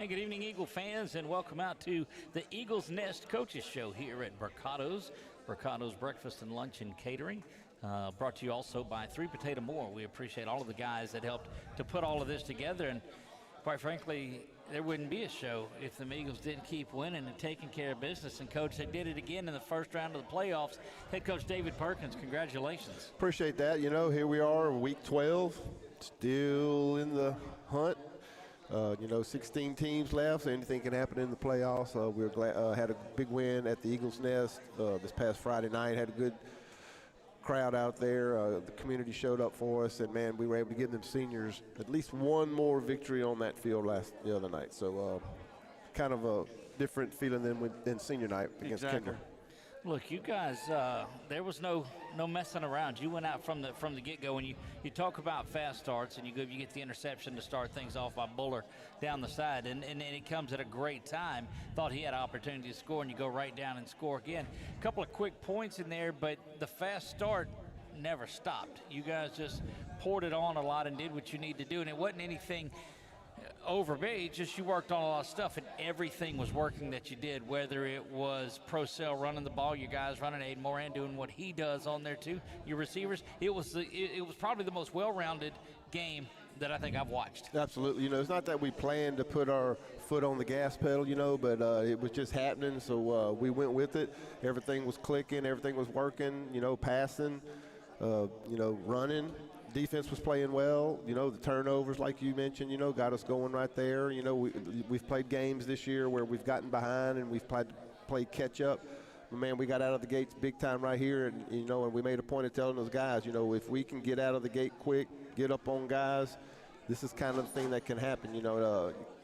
Hey, good evening, Eagle fans, and welcome out to the Eagles Nest Coaches Show here at Brocato's Breakfast and Lunch and Catering. Brought to you also by Three Potato More. We appreciate all of the guys that helped to put all of this together, and quite frankly, there wouldn't be a show if the Eagles didn't keep winning and taking care of business. And, Coach, they did it again in the first round of the playoffs. Head Coach David Perkins, congratulations. Appreciate that. You know, here we are, week 12, still in the hunt. 16 teams left, so anything can happen in the playoffs. We're glad had a big win at the Eagles Nest this past Friday night. Had a good crowd out there. The community showed up for us, and man, we were able to give them seniors at least one more victory on that field the other night. So, kind of a different feeling than senior night against Kendall. Look, you guys, there was no messing around. You went out from the get-go, and you talk about fast starts, and you get the interception to start things off by Buller down the side, and it comes at a great time. Thought he had an opportunity to score, and you go right down and score again. A couple of quick points in there, but the fast start never stopped. You guys just poured it on a lot and did what you need to do, and it wasn't anything overbait, just you worked on a lot of stuff, and everything was working that you did, whether it was Procell running the ball, you guys running, Aiden Moran doing what he does on there too, your receivers. It was probably the most well-rounded game that I think I've watched. Absolutely. It's not that we planned to put our foot on the gas pedal, but it was just happening, so we went with it. Everything was clicking, everything was working, passing, running. Defense was playing well. The turnovers, like you mentioned, got us going right there. We've played games this year where we've gotten behind and we've played catch up. But man, we got out of the gates big time right here, and and we made a point of telling those guys, if we can get out of the gate quick, get up on guys, this is kind of the thing that can happen.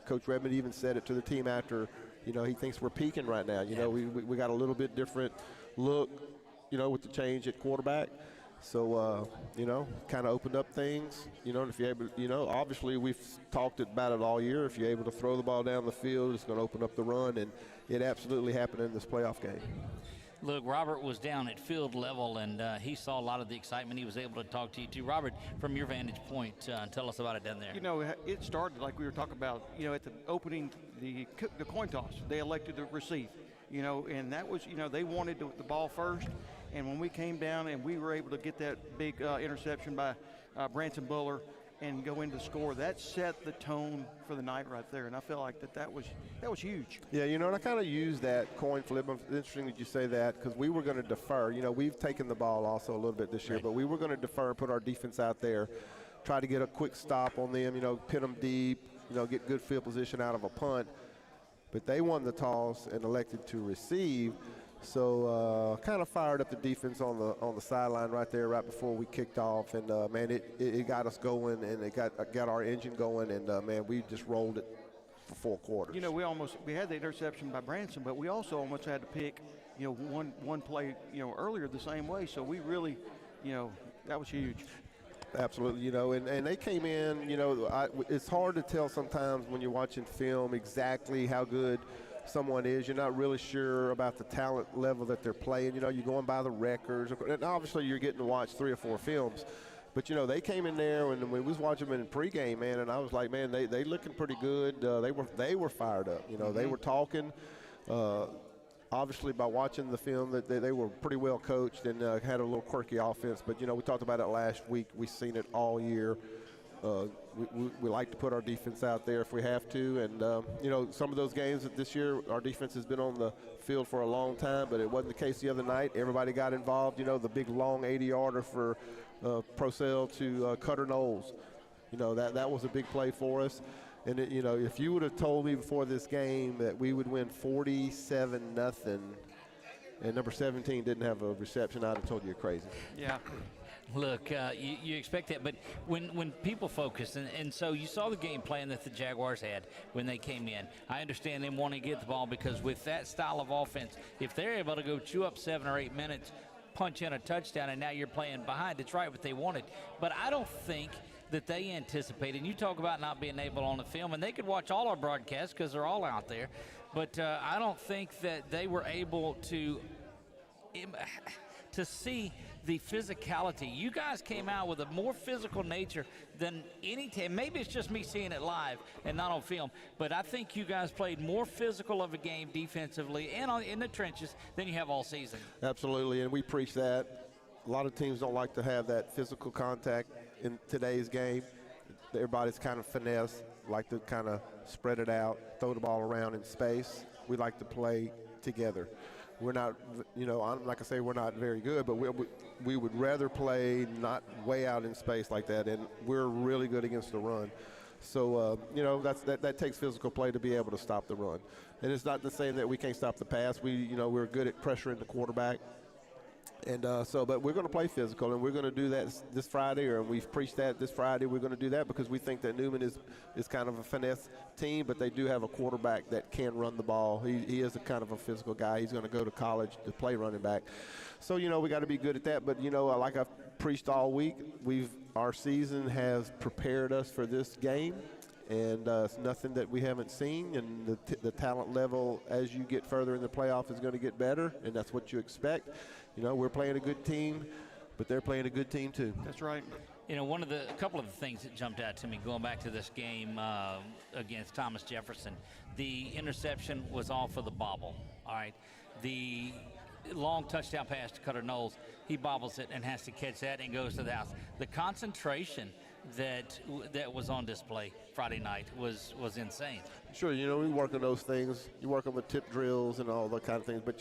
Coach Redmond even said it to the team after. He thinks we're peaking right now. We got a little bit different look, with the change at quarterback. So, kind of opened up things, and if you're able, obviously we've talked about it all year. If you're able to throw the ball down the field, it's going to open up the run, and it absolutely happened in this playoff game. Look, Robert was down at field level, and he saw a lot of the excitement. He was able to talk to you, too. Robert, from your vantage point, tell us about it down there. It started like we were talking about, at the opening, the coin toss. They elected to receive, and that was, they wanted the ball first. And when we came down and we were able to get that big interception by Branson Buller and go into the score, that set the tone for the night right there. And I felt like that was huge. Yeah, and I kind of used that coin flip. It's interesting that you say that because we were going to defer. We've taken the ball also a little bit this year, but we were going to defer and put our defense out there, try to get a quick stop on them, pin them deep, get good field position out of a punt. But they won the toss and elected to receive. So kind of fired up the defense on the sideline right there right before we kicked off, and man, it got us going, and it got our engine going, and man, we just rolled it for 4 quarters. We had the interception by Branson, but we also almost had to pick one play earlier the same way. So we really that was huge. Absolutely, and they came in. It's hard to tell sometimes when you're watching film exactly how good someone is. You're not really sure about the talent level that they're playing. You're going by the records, and obviously you're getting to watch 3 or 4 films. But they came in there, and we was watching them in pregame, man, and I was like, man, they looking pretty good. They were fired up. They were talking. Obviously, by watching the film, that they were pretty well coached and had a little quirky offense. But we talked about it last week. We've seen it all year. We like to put our defense out there if we have to, and some of those games this year, our defense has been on the field for a long time, but it wasn't the case the other night. Everybody got involved. The big long 80-yarder for Procell to Cutter Knowles. That was a big play for us. And if you would have told me before this game that we would win 47-0, and number 17 didn't have a reception, I'd have told you you're crazy. Yeah. Look, you expect that, but when people focus, and so you saw the game plan that the Jaguars had when they came in. I understand them wanting to get the ball because with that style of offense, if they're able to go chew up 7 or 8 minutes, punch in a touchdown, and now you're playing behind, it's right what they wanted. But I don't think that they anticipated, and you talk about not being able on the film, and they could watch all our broadcasts because they're all out there, but I don't think that they were able to see the physicality. You guys came out with a more physical nature than any team. Maybe it's just me seeing it live and not on film, but I think you guys played more physical of a game defensively and in the trenches than you have all season. Absolutely, and we preach that. A lot of teams don't like to have that physical contact in today's game. Everybody's kind of finesse, like to kind of spread it out, throw the ball around in space. We like to play together. We're not, I'm not gonna say we're not very good, but we would rather play not way out in space like that, and we're really good against the run. So, that takes physical play to be able to stop the run. And it's not to say that we can't stop the pass. We're good at pressuring the quarterback. And but we're going to play physical, and we're going to do that this Friday, or we've preached that this Friday. We're going to do that because we think that Newman is kind of a finesse team, but they do have a quarterback that can run the ball. He is a kind of a physical guy. He's going to go to college to play running back. So, we got to be good at that. But, like I've preached all week, our season has prepared us for this game. And it's nothing that we haven't seen, and the talent level as you get further in the playoff is going to get better, and that's what you expect. We're playing a good team, but they're playing a good team too. That's right. A couple of the things that jumped out to me going back to this game against Thomas Jefferson, the interception was off of the bobble. All right, the long touchdown pass to Cutter Knowles, he bobbles it and has to catch that and goes to the house. The concentration that was on display Friday night was insane. Sure, we work on those things. You work on the tip drills and all that kind of things, but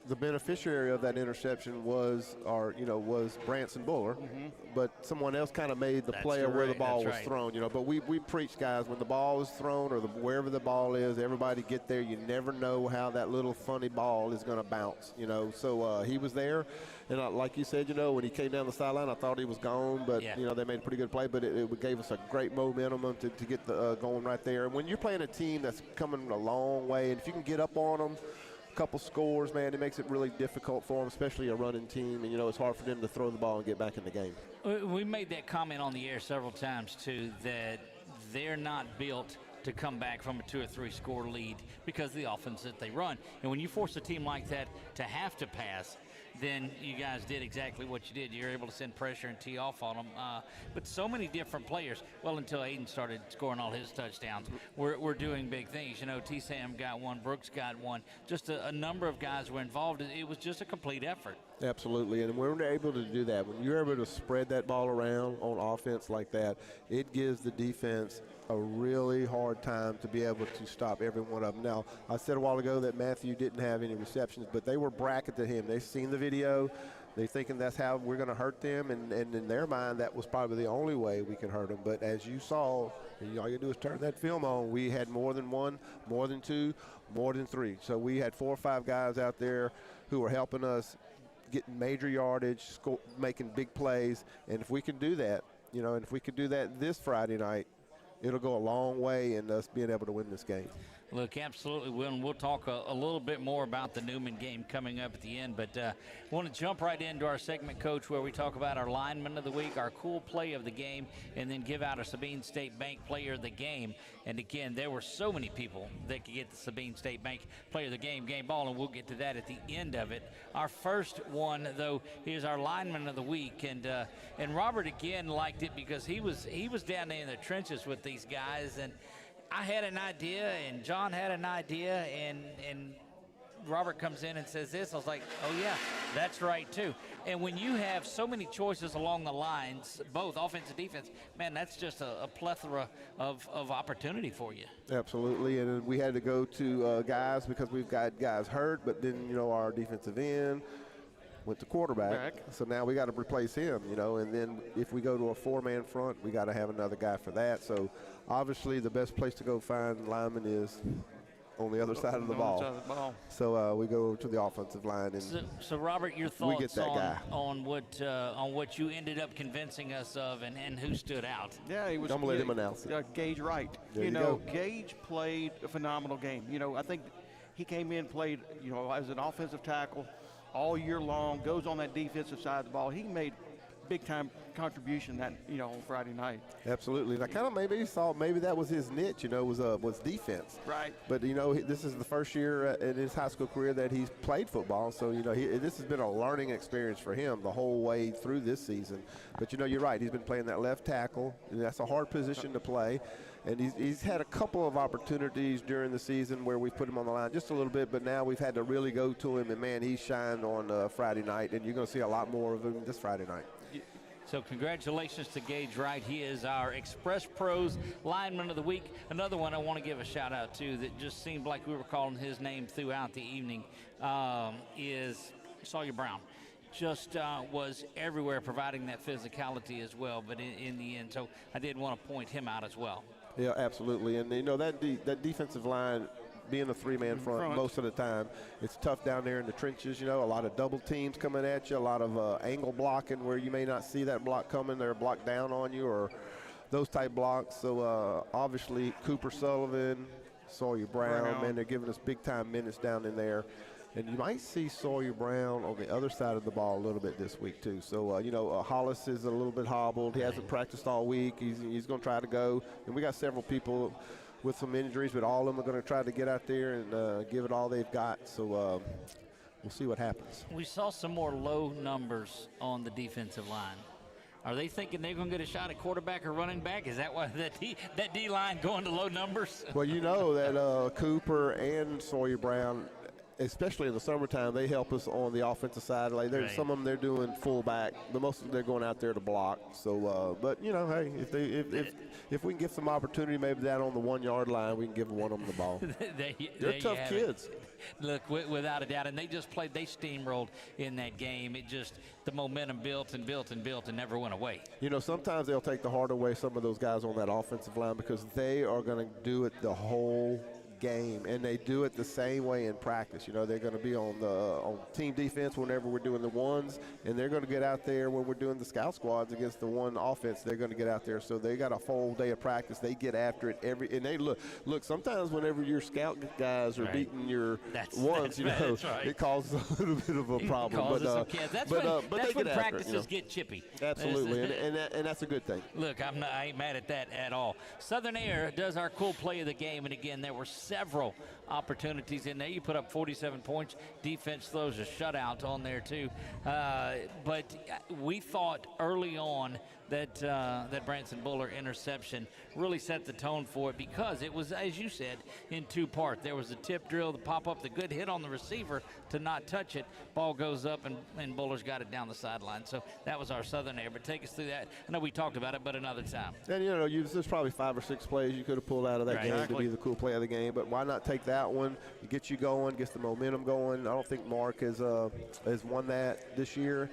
the beneficiary of that interception was Branson Buller, but someone else kind of made the play of where the ball was thrown. But we preach, guys, when the ball is thrown or wherever the ball is, everybody get there. You never know how that little funny ball is going to bounce. So he was there, and like you said, when he came down the sideline, I thought he was gone, but they made a pretty good play. But it gave us a great momentum to get going right there. And when you're playing a team that's coming a long way, and if you can get up on them, couple scores, man, it makes it really difficult for them, especially a running team, and it's hard for them to throw the ball and get back in the game. We made that comment on the air several times too, that they're not built to come back from a 2 or 3 score lead because of the offense that they run. And when you force a team like that to have to pass, then you guys did exactly what you did. You're able to send pressure and tee off on them. But so many different players, well, until Aiden started scoring all his touchdowns, we're doing big things. T-Sam got one, Brooks got one. Just a number of guys were involved. It was just a complete effort. Absolutely, and when we're able to do that, when you're able to spread that ball around on offense like that, it gives the defense a really hard time to be able to stop every one of them. Now, I said a while ago that Matthew didn't have any receptions, but they were bracketing him. They've seen the video. They're thinking that's how we're going to hurt them, and in their mind, that was probably the only way we could hurt them. But as you saw, all you do is turn that film on. We had more than one, more than two, more than three. So we had 4 or 5 guys out there who were helping us getting major yardage, making big plays. And if we can do that, and if we could do that this Friday night, it'll go a long way in us being able to win this game. Look, absolutely will, and we'll talk a little bit more about the Newman game coming up at the end, but I want to jump right into our segment, Coach, where we talk about our lineman of the week, our cool play of the game, and then give out our Sabine State Bank player of the game. And again, there were so many people that could get the Sabine State Bank player of the game ball, and we'll get to that at the end of it. Our first one, though, is our lineman of the week, and Robert again liked it because he was down there in the trenches with these guys, and I had an idea, and John had an idea, and Robert comes in and says this. I was like, oh, yeah, that's right, too. And when you have so many choices along the lines, both offense and defense, man, that's just a plethora of opportunity for you. Absolutely, and we had to go to guys because we've got guys hurt, but then, our defensive end went to quarterback. So now we got to replace him, and then if we go to a 4-man front, we got to have another guy for that. So obviously the best place to go find linemen is on the other side of the ball. So we go to the offensive line. And so Robert, your thoughts on what you ended up convincing us of and who stood out? Yeah, he was. I'm going to let him announce it. Gage Wright. Gage played a phenomenal game. I think he came in, played, as an offensive tackle all year long, goes on that defensive side of the ball. He made big time contribution that on Friday night. Absolutely. And I kind of maybe thought maybe that was his niche, was defense. Right. But this is the first year in his high school career that he's played football. So this has been a learning experience for him the whole way through this season. But you're right. He's been playing that left tackle, and that's a hard position to play. And he's had a couple of opportunities during the season where we put him on the line just a little bit, but now we've had to really go to him, and man, he shined on Friday night, and you're going to see a lot more of him this Friday night. So congratulations to Gage Wright. He is our Express Pros Lineman of the Week. Another one I want to give a shout out to that just seemed like we were calling his name throughout the evening is Sawyer Brown. Just was everywhere providing that physicality as well, but in the end, so I did want to point him out as well. Yeah, absolutely. And, that defensive line being a three-man front most of the time, it's tough down there in the trenches, a lot of double teams coming at you, a lot of angle blocking where you may not see that block coming. They're blocked down on you or those type blocks. So, obviously, Cooper Sullivan, Sawyer Brown, man, they're giving us big-time minutes down in there. And you might see Sawyer Brown on the other side of the ball a little bit this week, too. So, Hollis is a little bit hobbled. He hasn't practiced all week. He's going to try to go. And we got several people with some injuries, but all of them are going to try to get out there and give it all they've got. So, we'll see what happens. We saw some more low numbers on the defensive line. Are they thinking they're going to get a shot at quarterback or running back? Is that why that D-line going to low numbers? Well, that Cooper and Sawyer Brown, especially in the summertime, they help us on the offensive side. Like some of them, they're doing fullback, but most of them they're going out there to block. So, but hey, if we can get some opportunity, maybe that on the 1 yard line, we can give one of them the ball. They're tough kids. Look, without a doubt, and they steamrolled in that game. The momentum built and built and built and never went away. Sometimes they'll take the hard way, some of those guys on that offensive line, because they are going to do it the whole game, and they do it the same way in practice. They're going to be on team defense whenever we're doing the ones, and they're going to get out there when we're doing the scout squads against the one offense. They're going to get out there, so they got a full day of practice. They get after it and they look. Sometimes whenever your scout guys are beating your ones, it causes a little bit of a problem. That's when practices get chippy. Absolutely, and that's a good thing. Look, I ain't mad at that at all. Southern Air does our cool play of the game, and again, there were several opportunities in there. You put up 47 points. Defense throws a shutout on there too. But we thought early on that Branson Buller interception really set the tone for it, because it was, as you said, in two parts. There was the tip drill, the pop up, the good hit on the receiver to not touch it. Ball goes up and Buller's got it down the sideline. So that was our Southern Air. But take us through that. I know we talked about it, but another time. And there's probably 5 or 6 plays you could have pulled out of that game to be the cool play of the game. But why not take that one? It gets you going, gets the momentum going. I don't think Mark has won that this year.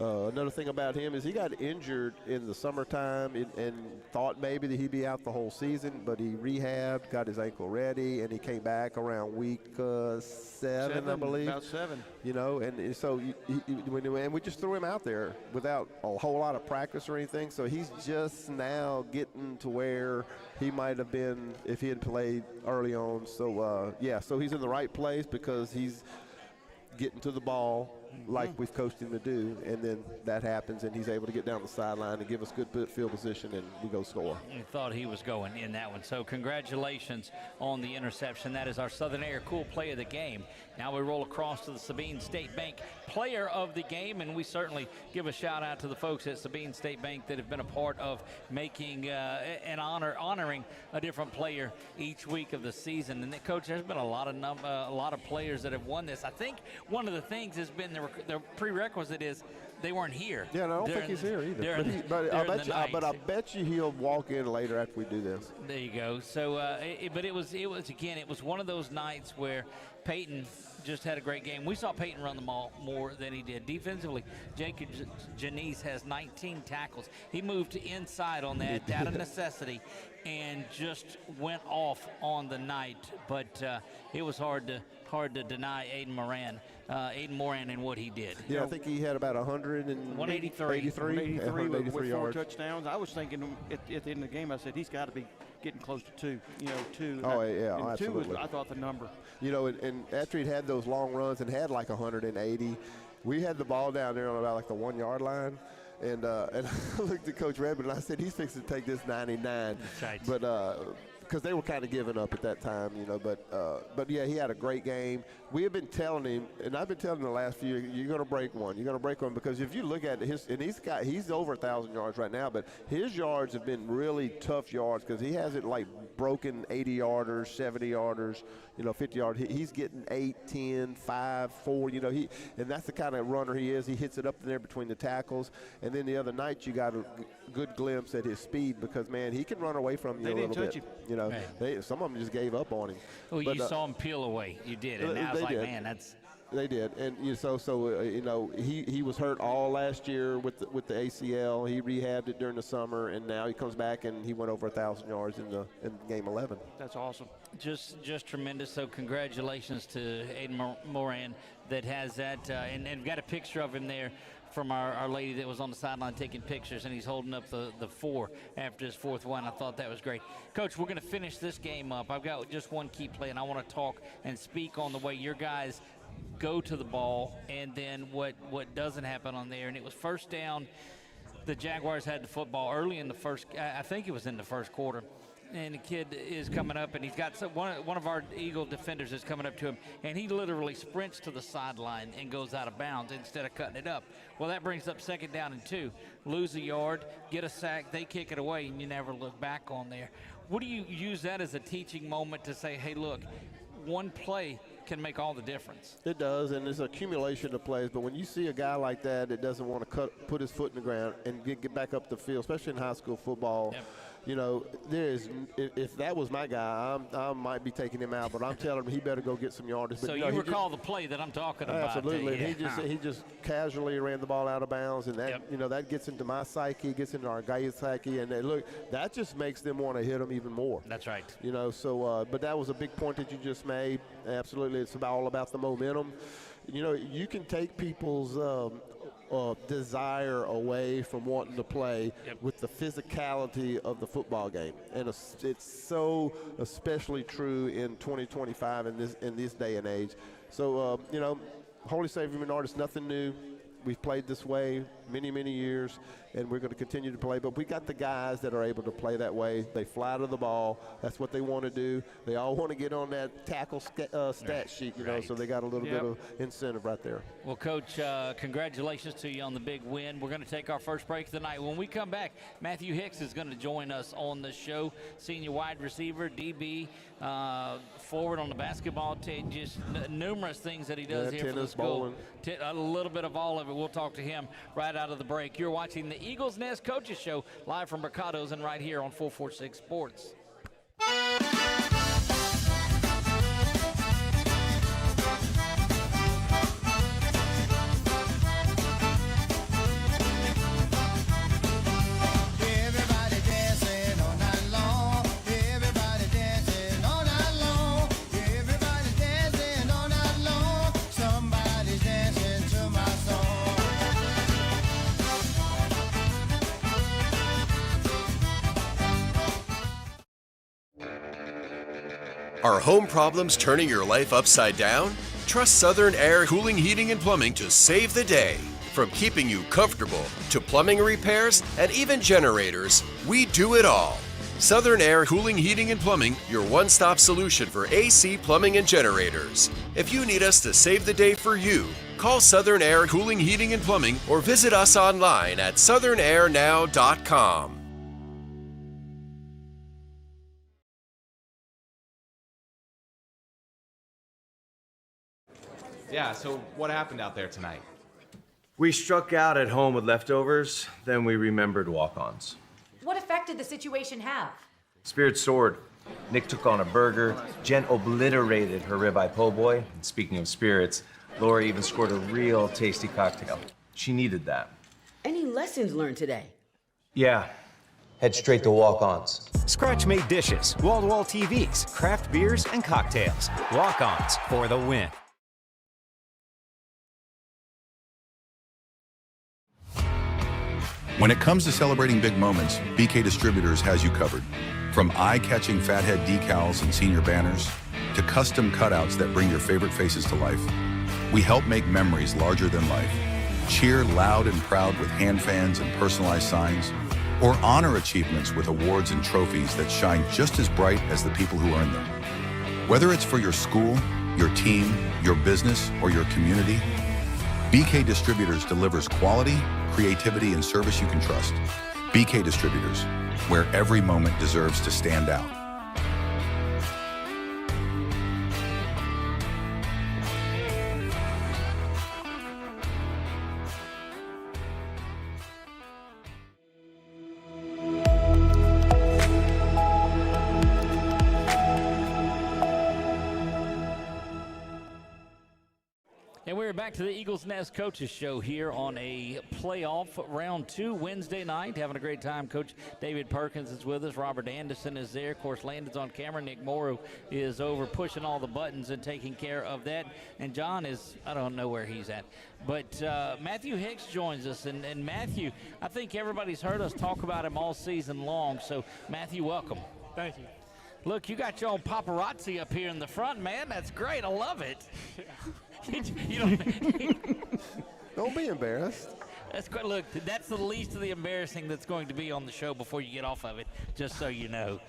Another thing about him is he got injured in the summertime and thought maybe that he'd be out the whole season, but he rehabbed, got his ankle ready, and he came back around week 7, I believe. About 7. And so and we just threw him out there without a whole lot of practice or anything. So he's just now getting to where he might have been if he had played early on. So, so he's in the right place because he's getting to the ball like we've coached him to do, and then that happens, and he's able to get down the sideline and give us good field position, and we go score. I thought he was going in that one. So congratulations on the interception. That is our Southern Air cool play of the game. Now we roll across to the Sabine State Bank player of the game, and we certainly give a shout out to the folks at Sabine State Bank that have been a part of making and honoring a different player each week of the season. And Coach, there's been a lot of players that have won this. I think one of the things has been the prerequisite is they weren't here. Yeah, no, I don't think he's here either. But I bet you he'll walk in later after we do this. There you go. So, but it was one of those nights where Peyton just had a great game. We saw Peyton run the ball more than he did. Defensively, Jacob Janice has 19 tackles. He moved inside on that out of necessity and just went off on the night. But it was hard to deny Aiden Moran and what he did. Yeah, I think he had about 183 with 4 touchdowns. I was thinking at the end of the game, I said he's got to be getting close to 2. 2. Oh, yeah, absolutely. 2 was, I thought, the number. And after he'd had those long runs and had like 180, we had the ball down there on about like the 1 yard line. And I looked at Coach Redmond and I said, he's fixing to take this 99. That's right. But because they were kind of giving up at that time, but yeah, he had a great game. We have been telling him, and I've been telling him the last few years, you're going to break one. You're going to break one, because if you look at his, and he's over 1,000 yards right now, but his yards have been really tough yards, because he hasn't like broken 80-yarders, 70-yarders, 50 yards. He's getting 8, 10, 5, 4, and that's the kind of runner he is. He hits it up there between the tackles. And then the other night you got a good glimpse at his speed, because, man, he can run away from you a little bit. Some of them just gave up on him. Well, you saw him peel away. You did. And now it's like, man, that's – they did, and he was hurt all last year with the ACL. He rehabbed it during the summer, and now he comes back and he went over 1,000 yards in game 11. That's awesome. Just tremendous. So congratulations to Aiden Moran that has that, and we've got a picture of him there from our lady that was on the sideline taking pictures, and he's holding up the 4 after his 4th one. I thought that was great. Coach, we're going to finish this game up. I've got just one key play, and I want to talk and speak on the way your guys go to the ball, and then what doesn't happen on there. And it was first down. The Jaguars had the football early in the first, I think it was in the first quarter, and the kid is coming up, and he's got one of our Eagle defenders is coming up to him, and he literally sprints to the sideline and goes out of bounds instead of cutting it up. Well, that brings up 2nd down and 2. Lose a yard, get a sack, they kick it away, and you never look back on there. What do you use that as a teaching moment to say, hey, look, one play can make all the difference? It does, and it's an accumulation of plays. But when you see a guy like that doesn't want to put his foot in the ground and get back up the field, especially in high school football, if that was my guy, I might be taking him out. But I'm telling him he better go get some yardage. So you recall the play that I'm talking about? Absolutely. He just casually ran the ball out of bounds, and that that gets into my psyche, gets into our guys' psyche, and look, that just makes them want to hit him even more. That's right. But that was a big point that you just made. Absolutely, it's all about the momentum. You can take people's desire away from wanting to play with the physicality of the football game, and it's so especially true in 2025 in this day and age. So Holy Savior Menard is nothing new. We've played this way many, many years, and we're going to continue to play. But we got the guys that are able to play that way. They fly to the ball. That's what they want to do. They all want to get on that tackle stat sheet, so they got a little bit of incentive right there. Well, Coach, congratulations to you on the big win. We're going to take our first break of the night. When we come back, Matthew Hicks is going to join us on the show, senior wide receiver, DB, forward on the basketball team, just numerous things that he does here for the school. A little bit of all of it. We'll talk to him right out of the break. You're watching the Eagles Nest Coaches Show live from Brocato's and right here on 446 Sports. Are home problems turning your life upside down? Trust Southern Air Cooling, Heating, and Plumbing to save the day. From keeping you comfortable to plumbing repairs and even generators, we do it all. Southern Air Cooling, Heating, and Plumbing, your one-stop solution for AC, plumbing, and generators. If you need us to save the day for you, call Southern Air Cooling, Heating, and Plumbing or visit us online at southernairnow.com. Yeah, so what happened out there tonight? We struck out at home with leftovers, then we remembered walk-ons. What effect did the situation have? Spirit soared. Nick took on a burger. Jen obliterated her ribeye po' boy. And speaking of spirits, Laura even scored a real tasty cocktail. She needed that. Any lessons learned today? Yeah. Head straight to walk-ons. Scratch-made dishes, wall-to-wall TVs, craft beers, and cocktails. Walk-ons for the win. When it comes to celebrating big moments, BK Distributors has you covered. From eye-catching fathead decals and senior banners to custom cutouts that bring your favorite faces to life, we help make memories larger than life. cheer loud and proud with hand fans and personalized signs, or honor achievements with awards and trophies that shine just as bright as the people who earn them. Whether it's for your school, your team, your business, or your community, BK Distributors delivers quality, creativity, and service you can trust. BK Distributors, where every moment deserves to stand out. And we're back to the Eagles Nest Coaches Show here on a playoff round 2 Wednesday night. Having a great time. Coach David Perkins is with us. Robert Anderson is there. Of course, Landon's on camera. Nick Morrow is over pushing all the buttons and taking care of that. And John is, I don't know where he's at. But Matthew Hicks joins us. And Matthew, I think everybody's heard us talk about him all season long. So, Matthew, welcome. Thank you. Look, you got your own paparazzi up here in the front, man. That's great. I love it. You Don't be embarrassed. That's great. Look, that's the least of the embarrassing that's going to be on the show before you get off of it, just so you know.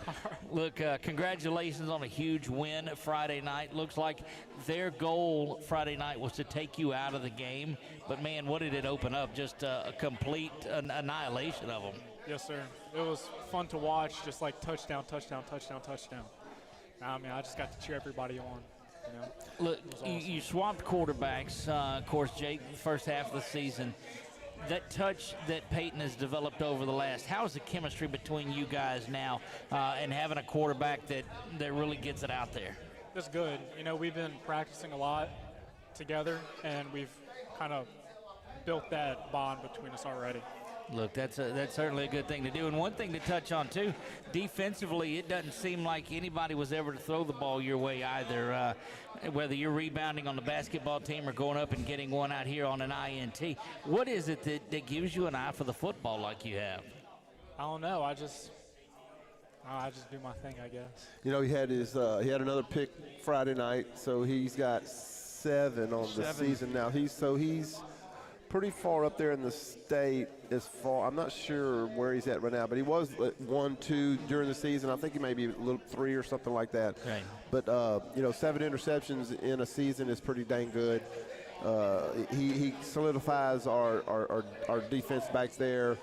Look, congratulations on a huge win Friday night. Looks like their goal Friday night was to take you out of the game. But, man, what did it open up? Just a complete annihilation of them. Yes, sir. It was fun to watch, just like touchdown, touchdown, touchdown, touchdown. I mean, I just got to cheer everybody on. You know, look, awesome. you swapped quarterbacks. Of course, Jake, the first half of the season. That touch that Peyton has developed over the last, how is the chemistry between you guys now and having a quarterback that really gets it out there? It's good. You know, we've been practicing a lot together, and we've kind of built that bond between us already. Look, that's certainly a good thing to do. And one thing to touch on, too, defensively, it doesn't seem like anybody was ever to throw the ball your way either, whether you're rebounding on the basketball team or going up and getting one out here on an INT. What is it that gives you an eye for the football like you have? I don't know. I just do my thing, I guess. You know, he had another pick Friday night, so he's got 7 on the season now. He's pretty far up there in the state as far. I'm not sure where he's at right now, but he was at 1-2 during the season. I think he may be a little 3 or something like that. Right. But, 7 interceptions in a season is pretty dang good. He solidifies our defense back there.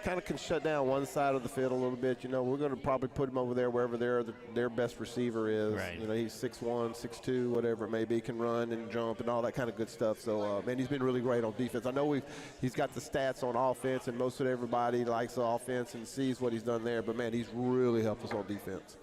Kind of can shut down one side of the field a little bit. You know, we're going to probably put him over there wherever their best receiver is. Right. You know, he's 6'1", 6'2", whatever it may be, can run and jump and all that kind of good stuff. So, man, he's been really great on defense. I know he's got the stats on offense, and most of everybody likes the offense and sees what he's done there. But, man, he's really helped us on defense.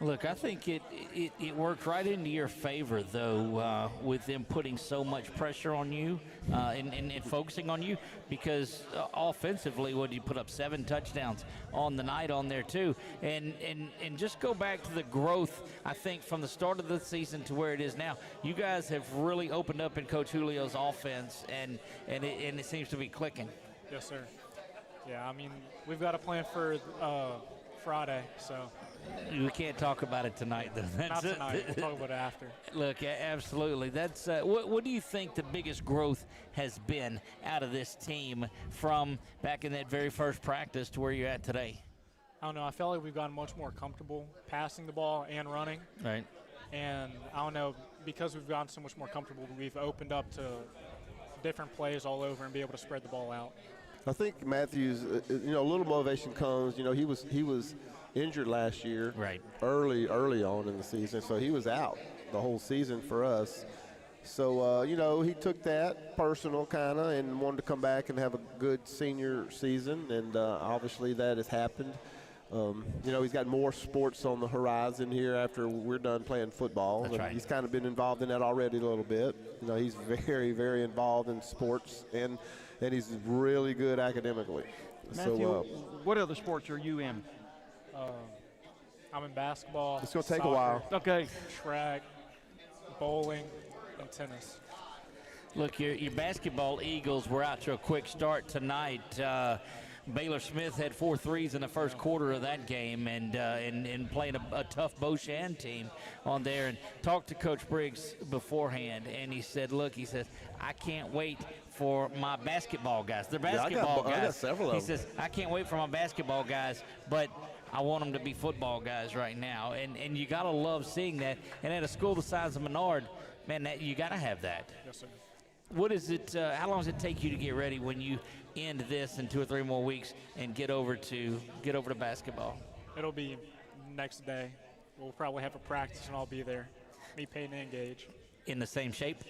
Look, I think it worked right into your favor, though, with them putting so much pressure on you and focusing on you, because offensively, what did you put up 7 touchdowns on the night on there, too. And just go back to the growth, I think, from the start of the season to where it is now. You guys have really opened up in Coach Julio's offense, and it seems to be clicking. Yes, sir. Yeah, I mean, we've got a plan for Friday, so. We can't talk about it tonight, though. Not tonight. We'll talk about it after. Look, absolutely. That's what do you think the biggest growth has been out of this team from back in that very first practice to where you're at today? I don't know. I felt like we've gotten much more comfortable passing the ball and running. Right. And I don't know, because we've gotten so much more comfortable, we've opened up to different plays all over and be able to spread the ball out. I think Matthews, a little motivation comes. You know, he was injured last year, right? Early on in the season, so he was out the whole season for us. So he took that personal kind of and wanted to come back and have a good senior season, and obviously that has happened. He's got more sports on the horizon here after we're done playing football. That's right. He's kind of been involved in that already a little bit. You know, he's very, very involved in sports, and he's really good academically. Matthew, what other sports are you in? I'm in basketball. It's going to take soccer, a while. Okay. Track, bowling, and tennis. Look, your basketball Eagles were out to a quick start tonight. Baylor Smith had 4 threes in the first quarter of that game, and playing a tough Beauchamp team on there. And talked to Coach Briggs beforehand, and he said, "Look," he says, "I can't wait for my basketball guys. They're basketball guys. I got several of He them. says, I can't wait for my basketball guys, but I want them to be football guys right now. And you got to love seeing that. And at a school the size of Menard, man, you got to have that. Yes, sir. What is it? How long does it take you to get ready when you end this in 2 or 3 more weeks and get over to basketball? It'll be next day. We'll probably have a practice, and I'll be there. Me, Peyton, and Gage. In the same shape?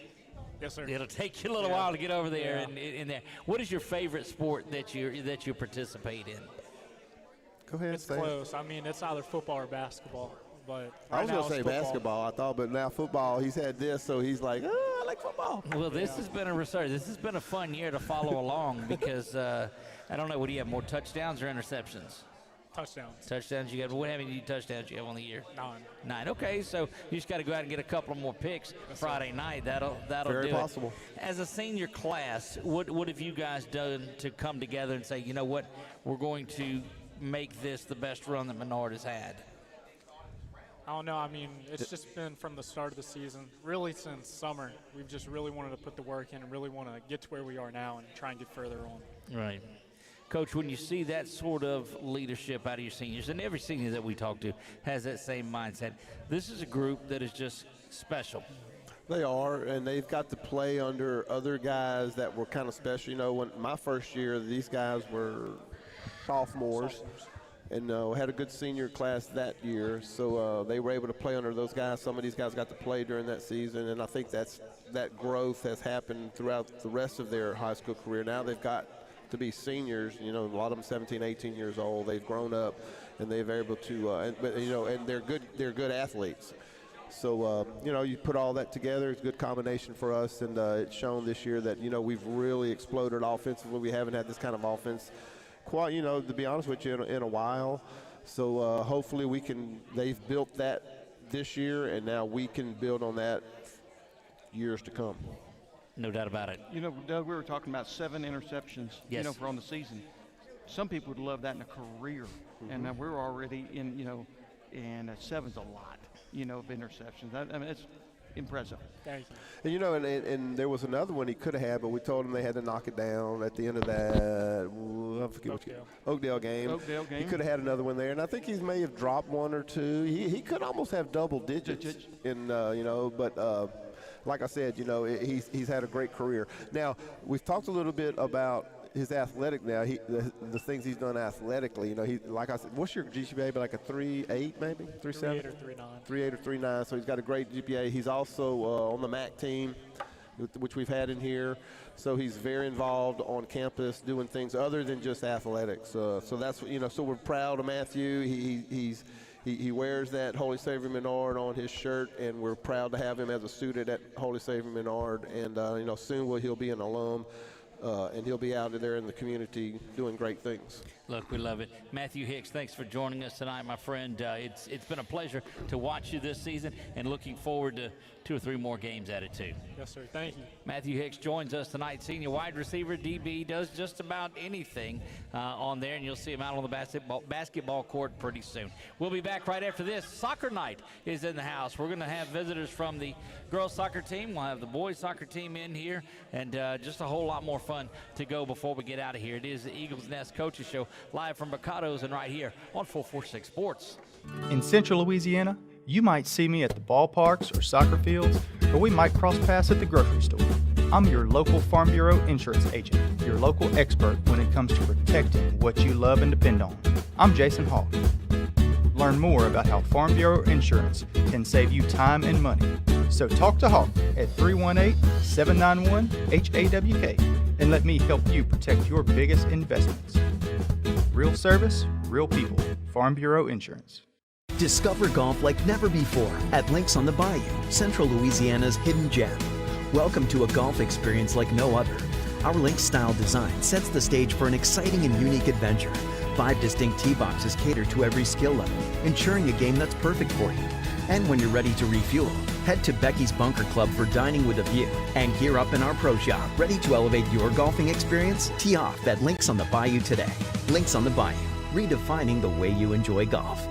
Yes, sir. It'll take you a little while to get over there and in there. What is your favorite sport that you participate in? Go ahead. It's close. I mean, it's either football or basketball. But I was going to say basketball, I thought, but now football, he's had this, so he's like, oh, I like football. Well, this has been a research. This has been a fun year to follow along because, I don't know, what do you have, more touchdowns or interceptions? Touchdowns. Touchdowns you got. What many touchdowns you have on the year? 9. 9. Okay, so you just got to go out and get a couple more picks Friday night. That'll Very do possible. it. As a senior class, what have you guys done to come together and say, you know what, we're going to make this the best run that Menard has had? I don't know. I mean, it's just been from the start of the season, really since summer. We've just really wanted to put the work in and really want to get to where we are now and try and get further on. Right. Coach, when you see that sort of leadership out of your seniors, and every senior that we talk to has that same mindset, this is a group that is just special. They are, and they've got to play under other guys that were kind of special. You know, when my first year, these guys were sophomores. And had a good senior class that year, so they were able to play under those guys. Some of these guys got to play during that season, and I think that growth has happened throughout the rest of their high school career. Now they've got to be seniors. You know, a lot of them 17, 18 years old. They've grown up, and they're able to. And they're good. They're good athletes. So you put all that together. It's a good combination for us, and it's shown this year that we've really exploded offensively. We haven't had this kind of offense quite, to be honest with you, in a while. So hopefully they've built that this year, and now we can build on that years to come. No doubt about it. Doug, we were talking about 7 interceptions, yes, for on the season. Some people would love that in a career, and we're already in, and 7's a lot, of interceptions. I mean, it's impressive. Thank you. And and there was another one he could have had, but we told him they had to knock it down at the end of that Oakdale game. He could have had another one there, and I think he may have dropped 1 or 2. He could almost have double digits in but like I said, he's had a great career. Now we've talked a little bit about his athletic. Now the things he's done athletically. He, like I said, what's your GPA? Like a 3.8 maybe, 3.7, 3.8 or 3.9. 3.8 or 3.9. So he's got a great GPA. He's also on the MAC team, which we've had in here. So he's very involved on campus doing things other than just athletics. So that's So we're proud of Matthew. He wears that Holy Savior Menard on his shirt, and we're proud to have him as a student at Holy Savior Menard. And soon he'll be an alum. And he'll be out there in the community doing great things. Look, we love it. Matthew Hicks, thanks for joining us tonight, my friend. It's been a pleasure to watch you this season, and looking forward to 2 or 3 more games at it too. Yes, sir. Thank you. Matthew Hicks joins us tonight, senior wide receiver, DB, does just about anything on there, and you'll see him out on the basketball court pretty soon. We'll be back right after this. Soccer night is in the house. We're going to have visitors from the girls soccer team. We'll have the boys soccer team in here, and just a whole lot more fun to go before we get out of here. It is the Eagles Nest Coaches Show, live from Brocato's and right here on 446 Sports. In Central Louisiana, you might see me at the ballparks or soccer fields, or we might cross paths at the grocery store. I'm your local Farm Bureau insurance agent, your local expert when it comes to protecting what you love and depend on. I'm Jason Hall. Learn more about how Farm Bureau insurance can save you time and money. So talk to Hawk at 318-791-HAWK and let me help you protect your biggest investments. Real service, real people. Farm Bureau Insurance. Discover golf like never before at Links on the Bayou, Central Louisiana's hidden gem. Welcome to a golf experience like no other. Our Links-style design sets the stage for an exciting and unique adventure. 5 distinct tee boxes cater to every skill level, ensuring a game that's perfect for you. And when you're ready to refuel, head to Becky's Bunker Club for dining with a view and gear up in our pro shop, ready to elevate your golfing experience. Tee off at Links on the Bayou today. Links on the Bayou, redefining the way you enjoy golf.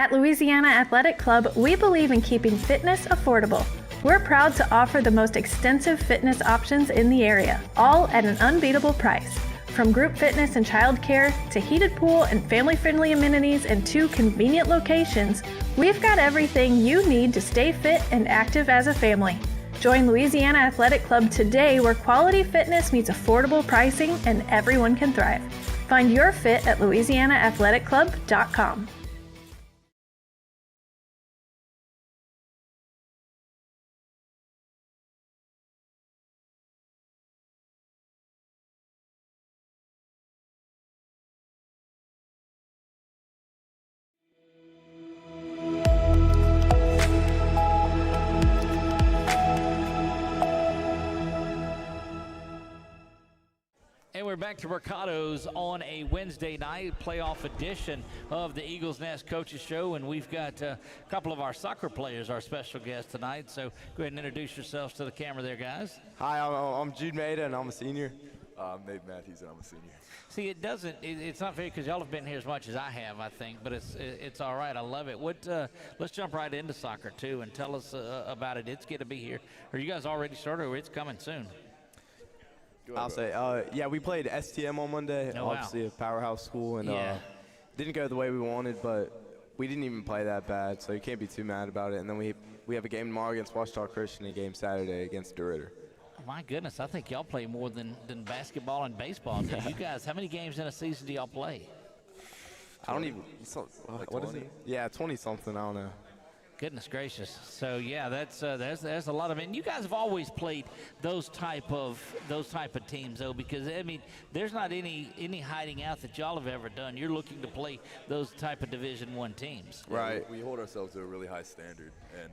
At Louisiana Athletic Club, we believe in keeping fitness affordable. We're proud to offer the most extensive fitness options in the area, all at an unbeatable price. From group fitness and childcare to heated pool and family-friendly amenities in 2 convenient locations, we've got everything you need to stay fit and active as a family. Join Louisiana Athletic Club today, where quality fitness meets affordable pricing and everyone can thrive. Find your fit at louisianaathletic.club.com. And we're back to Brocato's on a Wednesday night playoff edition of the Eagles Nest Coaches Show, and we've got a couple of our soccer players, our special guests tonight. So go ahead and introduce yourselves to the camera there, guys. Hi, I'm Jude Maida, and I'm a senior. I'm Nate Matthews, and I'm a senior. See, it's not fair because y'all have been here as much as I have, I think, but it's all right. I love it. Let's jump right into soccer, too, and tell us about it. It's going to be here. Are you guys already started, or it's coming soon? I'll say, yeah, we played STM on Monday, Oh, wow. obviously a powerhouse school, and didn't go the way we wanted, but we didn't even play that bad, so you can't be too mad about it. And then we have a game tomorrow against Washita Christian and a game Saturday against DeRitter. My goodness, I think y'all play more than basketball and baseball. Do you guys, how many games in a season do y'all play? I don't even, what is it? Yeah, 20-something, I don't know. Goodness gracious. So yeah, there's a lot of it. And you guys have always played those type of teams though, because I mean there's not any hiding out that y'all have ever done. You're looking to play those type of Division I teams. Right. We hold ourselves to a really high standard, and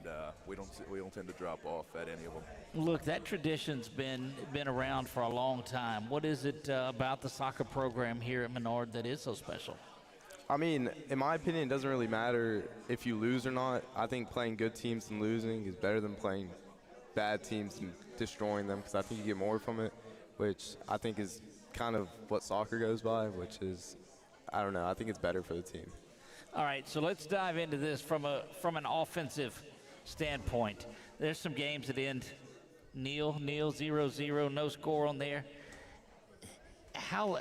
we don't tend to drop off at any of them. Look, that tradition's been around for a long time. What is it about the soccer program here at Menard that is so special? I mean, in my opinion, it doesn't really matter if you lose or not. I think playing good teams and losing is better than playing bad teams and destroying them, because I think you get more from it, which I think is kind of what soccer goes by, which is, I don't know, I think it's better for the team. All right, so let's dive into this from an offensive standpoint. There's some games that end nil, 0-0, no score on there. Tell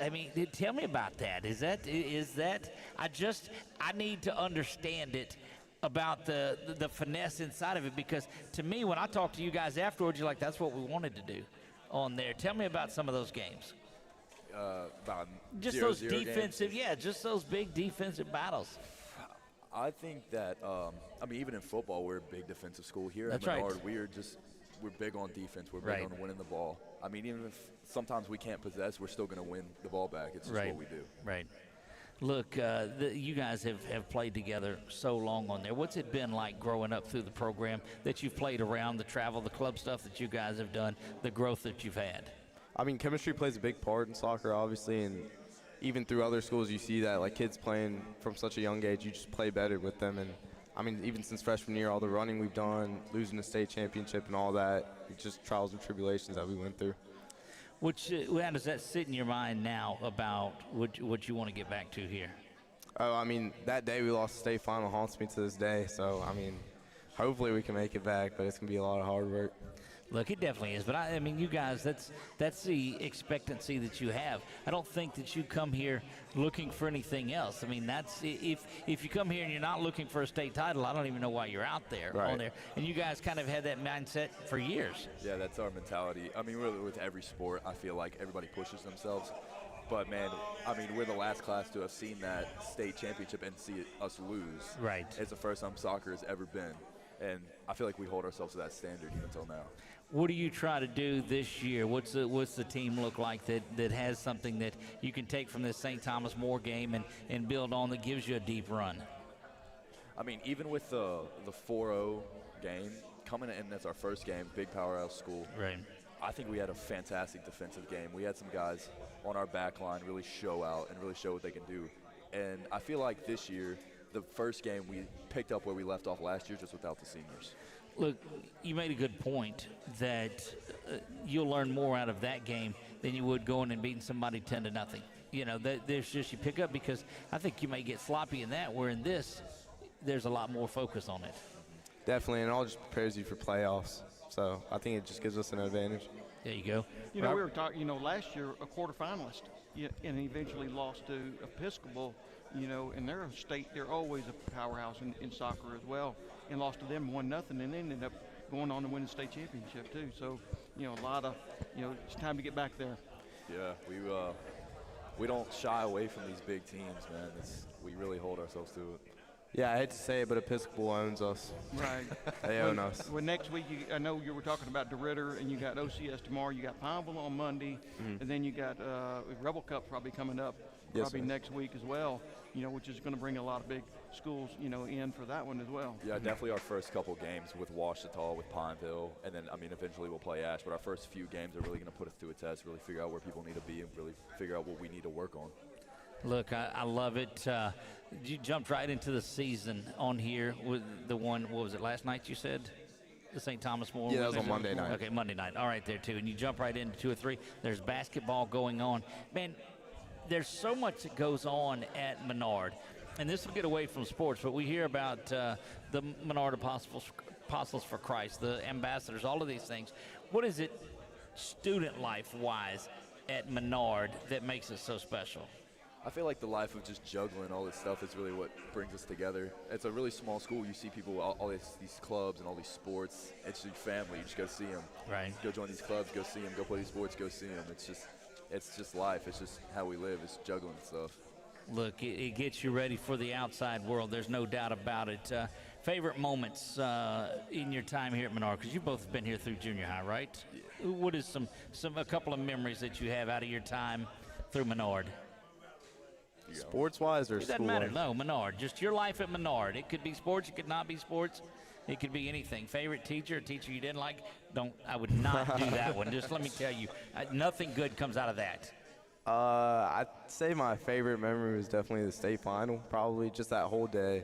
me about that. Is that I need to understand it about the finesse inside of it, because to me, when I talk to you guys afterwards, you're like, that's what we wanted to do on there. Tell me about some of those games. About just those defensive, games. Just those big defensive battles. I think that, even in football, we're a big defensive school here. That's at Menard, right. We're big on defense. We're big on winning the ball. I mean, even if sometimes we can't possess, we're still going to win the ball back. It's just what we do. Right. Look, you guys have played together so long on there. What's it been like growing up through the program that you've played around, the travel, the club stuff that you guys have done, the growth that you've had? I mean, chemistry plays a big part in soccer, obviously, and even through other schools you see that, like kids playing from such a young age, you just play better with them. And I mean, even since freshman year, all the running we've done, losing the state championship and all that, it's just trials and tribulations that we went through. How does that sit in your mind now about what you want to get back to here? Oh, I mean, that day we lost the state final haunts me to this day. So, I mean, hopefully we can make it back, but it's going to be a lot of hard work. Look, it definitely is. But, I mean, you guys, that's the expectancy that you have. I don't think that you come here looking for anything else. I mean, that's if you come here and you're not looking for a state title, I don't even know why you're out there on there. And you guys kind of had that mindset for years. Yeah, that's our mentality. I mean, really, with every sport, I feel like everybody pushes themselves. But, man, I mean, we're the last class to have seen that state championship and see us lose. Right. It's the first time soccer has ever been. And I feel like we hold ourselves to that standard even until now. What do you try to do this year? What's the team look like that has something that you can take from this St. Thomas More game and build on that gives you a deep run? I mean, even with the 4-0 game, coming in as our first game, big powerhouse school. Right. I think we had a fantastic defensive game. We had some guys on our back line really show out and really show what they can do. And I feel like this year, the first game, we picked up where we left off last year just without the seniors. Look, you made a good point that you'll learn more out of that game than you would going and beating somebody 10-0. You know, there's just you pick up, because I think you may get sloppy in that, where in this, there's a lot more focus on it. Definitely, and it all just prepares you for playoffs. So I think it just gives us an advantage. There you go. You know, we were talking, last year a quarterfinalist, and eventually lost to Episcopal, and they're always a powerhouse in soccer as well, and lost to them 1-0, and then ended up going on to win the state championship too. So, a lot of, it's time to get back there. Yeah, we don't shy away from these big teams, man. We really hold ourselves to it. Yeah, I hate to say it, but Episcopal owns us. Right. They own us. Well, next week, I know you were talking about DeRitter, and you got OCS tomorrow. You got Pineville on Monday, and then you got Rebel Cup probably coming up next week as well, which is going to bring a lot of big schools, in for that one as well. Yeah, definitely our first couple games with Ouachita, with Pineville, and then, eventually we'll play Ash. But our first few games are really going to put us through a test, really figure out where people need to be and really figure out what we need to work on. Look, I love it. You jumped right into the season on here with the one, what was it, last night you said? The St. Thomas More? Yeah, that was on Monday night. Okay, Monday night. All right, there too. And you jump right into 2 or 3. There's basketball going on. Man, there's so much that goes on at Menard. And this will get away from sports, but we hear about the Menard Apostles for Christ, the ambassadors, all of these things. What is it student life-wise at Menard that makes it so special? I feel like the life of just juggling all this stuff is really what brings us together. It's a really small school. You see people, all these clubs and all these sports. It's your family. You just go see them. Right. Go join these clubs, go see them, go play these sports, go see them. It's just life. It's just how we live. It's juggling stuff. Look, it gets you ready for the outside world. There's no doubt about it. Favorite moments in your time here at Menard? Because you both have been here through junior high, right? Yeah. What is a couple of memories that you have out of your time through Menard? Sports-wise or school-wise? It doesn't matter. No, Menard. Just your life at Menard. It could be sports. It could not be sports. It could be anything. Favorite teacher, a teacher you didn't like? I would not do that one. Just let me tell you, nothing good comes out of that. I'd say my favorite memory was definitely the state final. Probably just that whole day.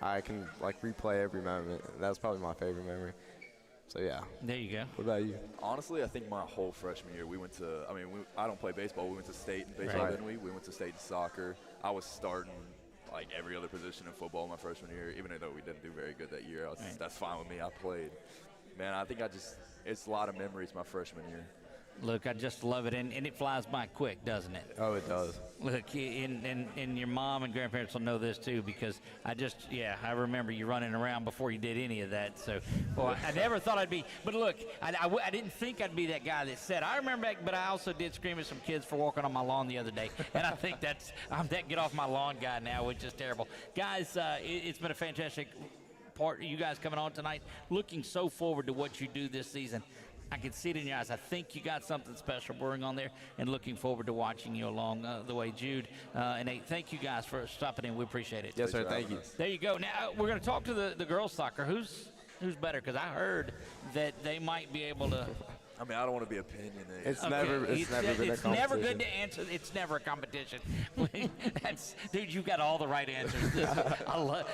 I can replay every moment. That's probably my favorite memory. So yeah. There you go. What about you? Honestly, I think my whole freshman year, we went to. I don't play baseball. We went to state in baseball, didn't we? We went to state in soccer. I was starting every other position in football my freshman year, even though we didn't do very good that year. That's fine with me. I played. Man, I think it's a lot of memories my freshman year. Look, I just love it, and it flies by quick, doesn't it? Oh, it does. Look, and your mom and grandparents will know this too, because I remember you running around before you did any of that. So, boy, I never thought I'd be. But look, I didn't think I'd be that guy that said. I remember back, but I also did scream at some kids for walking on my lawn the other day, and I think I'm that get off my lawn guy now, which is terrible. Guys, it's been a fantastic part. You guys coming on tonight, looking so forward to what you do this season. I can see it in your eyes. I think you got something special brewing on there, and looking forward to watching you along the way. Jude and Nate, thank you guys for stopping in. We appreciate it. Yes, sir. Thank you. There you go. Now we're going to talk to the girls' soccer. Who's better? Because I heard that they might be able to. I don't want to be opinionated. It's never been a competition. It's never good to answer. It's never a competition. Dude, you got all the right answers. I love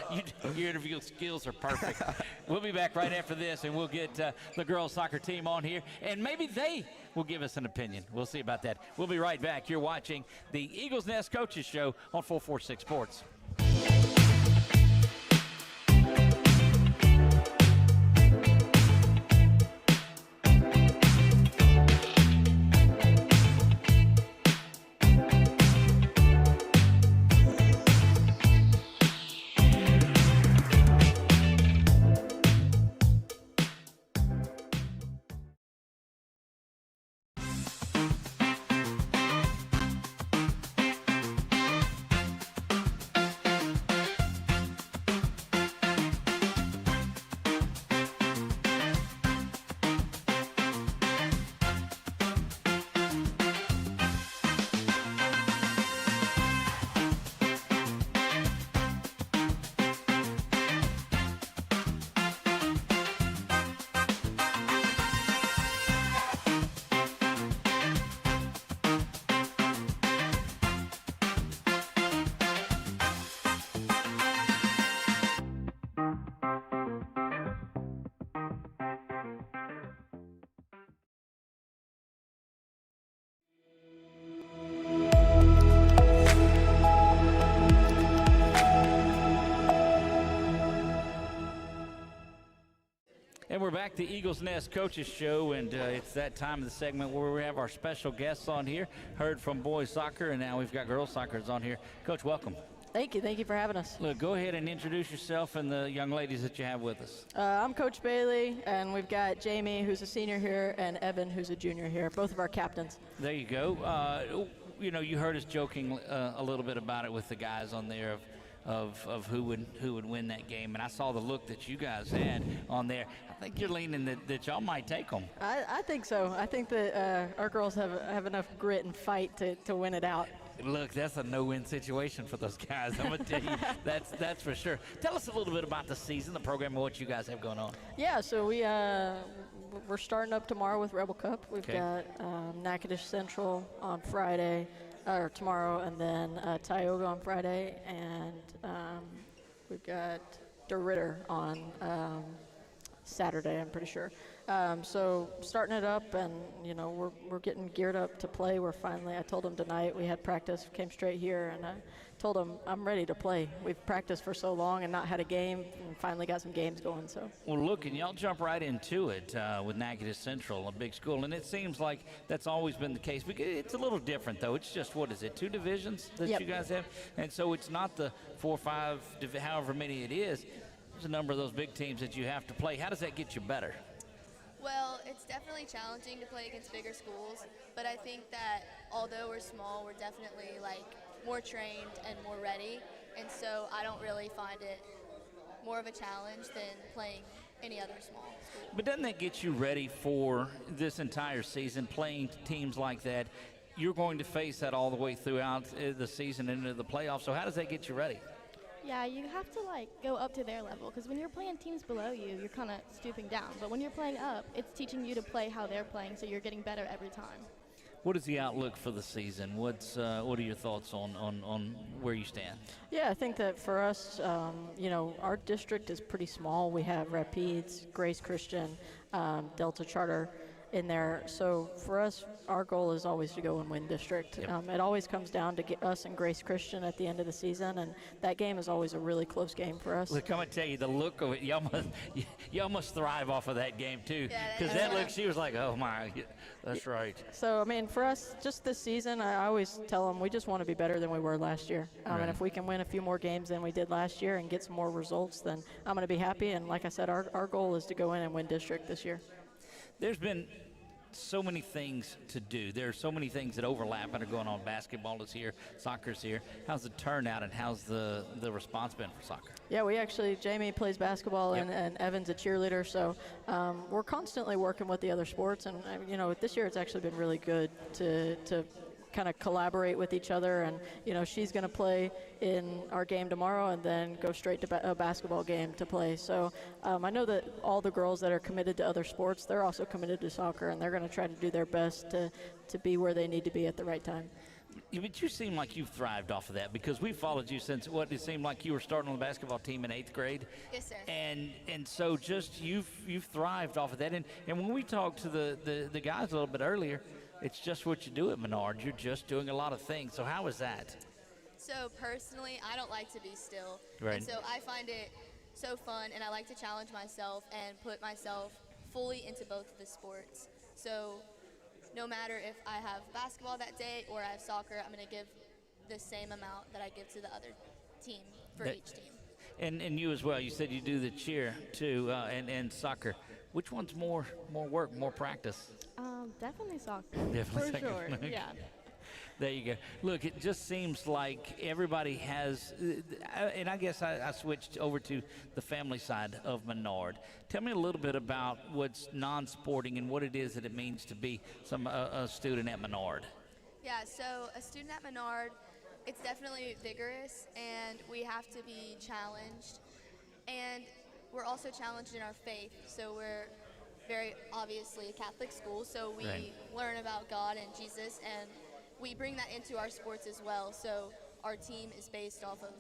your interview skills are perfect. We'll be back right after this, and we'll get the girls' soccer team on here, and maybe they will give us an opinion. We'll see about that. We'll be right back. You're watching the Eagles Nest Coaches Show on 446 Sports. back to Eagles Nest Coaches Show, and it's that time of the segment where we have our special guests on here. Heard from boys soccer, and now we've got girls soccer on here. Coach, welcome. Thank you for having us. Look, go ahead and introduce yourself and the young ladies that you have with us. I'm Coach Bailey, and we've got Jamie, who's a senior here, and Evan, who's a junior here, both of our captains. There you go. You heard us joking a little bit about it with the guys on there of who would win that game, and I saw the look that you guys had on there. I think you're leaning that y'all might take them. I think so. I think that our girls have enough grit and fight to win it out. Look, that's a no-win situation for those guys. I'm gonna tell you, that's for sure. Tell us a little bit about the season, the program, and what you guys have going on. Yeah, so we're starting up tomorrow with Rebel Cup. We've got Natchitoches Central on Friday, or tomorrow, and then Tioga on Friday, and we've got DeRitter on Saturday, I'm pretty sure. So starting it up, and we're getting geared up to play. I told them tonight we had practice, came straight here, and I told them I'm ready to play. We've practiced for so long and not had a game, and finally got some games going. So. Well, look, and y'all jump right into it with Natchitoches Central, a big school, and it seems like that's always been the case. It's a little different, though. It's just, what is it, 2 divisions that you guys have? And so it's not the 4 or 5, however many it is. There's a number of those big teams that you have to play. How does that get you better? Well, it's definitely challenging to play against bigger schools, but I think that although we're small, we're definitely more trained and more ready, and so I don't really find it more of a challenge than playing any other small school. But doesn't that get you ready for this entire season, playing teams like that? You're going to face that all the way throughout the season into the playoffs, so how does that get you ready? Yeah, you have to go up to their level, because when you're playing teams below you, you're kind of stooping down. But when you're playing up, it's teaching you to play how they're playing, so you're getting better every time. What is the outlook for the season? What are your thoughts on where you stand? Yeah, I think that for us, our district is pretty small. We have Rapides, Grace Christian, Delta Charter in there. So for us, our goal is always to go and win district. Yep. It always comes down to get us and Grace Christian at the end of the season, and that game is always a really close game for us. Look, I'm going to tell you, the look of it, y'all must thrive off of that game too. Because that look, she was like, oh my, that's right. So, for us, just this season, I always tell them we just want to be better than we were last year. Right. And if we can win a few more games than we did last year and get some more results, then I'm going to be happy. And like I said, our goal is to go in and win district this year. There's been so many things to do. There are so many things that overlap that are going on. Basketball is here, soccer's here. How's the turnout and how's the response been for soccer? Yeah, Jamie plays basketball, and Evan's a cheerleader, so we're constantly working with the other sports, and this year it's actually been really good to kind of collaborate with each other, and she's going to play in our game tomorrow and then go straight to a basketball game to play. So I know that all the girls that are committed to other sports, they're also committed to soccer, and they're going to try to do their best to be where they need to be at the right time. But you seem like you've thrived off of that, because we followed you since it seemed like you were starting on the basketball team in 8th grade. Yes, sir. And so just you've thrived off of that. And when we talked to the guys a little bit earlier, it's just what you do at Menard. You're just doing a lot of things. So how is that? So personally, I don't like to be still. Right. And so I find it so fun, and I like to challenge myself and put myself fully into both of the sports. So no matter if I have basketball that day or I have soccer, I'm going to give the same amount that I give to the other team for each team. And you as well. You said you do the cheer too, and soccer. Which one's more work, more practice? Definitely soccer. Definitely for soccer. sure. Yeah. There you go. Look, it just seems like everybody has, and I guess I switched over to the family side of Menard. Tell me a little bit about what's non-sporting and what it is that it means to be a student at Menard. Yeah, so a student at Menard, it's definitely vigorous, and we have to be challenged. And we're also challenged in our faith, so we're very obviously a Catholic school, so we learn about God and Jesus, and we bring that into our sports as well. So our team is based off of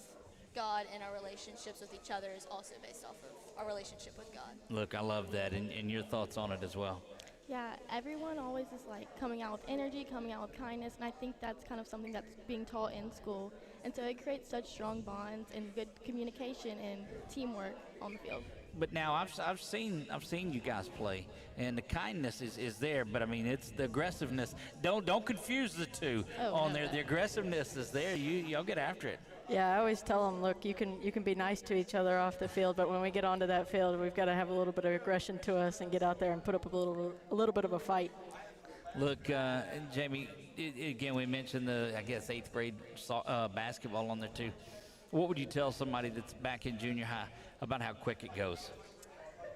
God, and our relationships with each other is also based off of our relationship with God. Look, I love that, and your thoughts on it as well. Yeah, everyone always is coming out with energy, coming out with kindness, and I think that's kind of something that's being taught in school. And so it creates such strong bonds and good communication and teamwork on the field. But now I've seen you guys play, and the kindness is there. But I mean, it's the aggressiveness. Don't confuse the two on there. The aggressiveness is there. Y'all get after it. Yeah, I always tell them, look, you can be nice to each other off the field, but when we get onto that field, we've got to have a little bit of aggression to us and get out there and put up a little bit of a fight. Look, Jamie, again, we mentioned the, I guess, 8th grade basketball on there too. What would you tell somebody that's back in junior high about how quick it goes?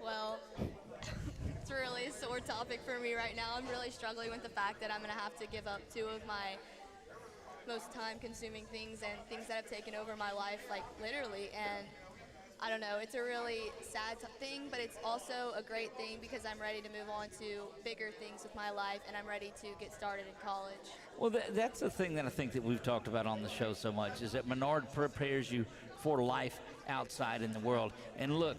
Well, it's really a sore topic for me right now. I'm really struggling with the fact that I'm going to have to give up 2 of my most time-consuming things and things that have taken over my life, like literally. And I don't know, it's a really sad thing, but it's also a great thing because I'm ready to move on to bigger things with my life, and I'm ready to get started in college. Well, that's the thing that I think that we've talked about on the show so much, is that Menard prepares you for life outside in the world. And look,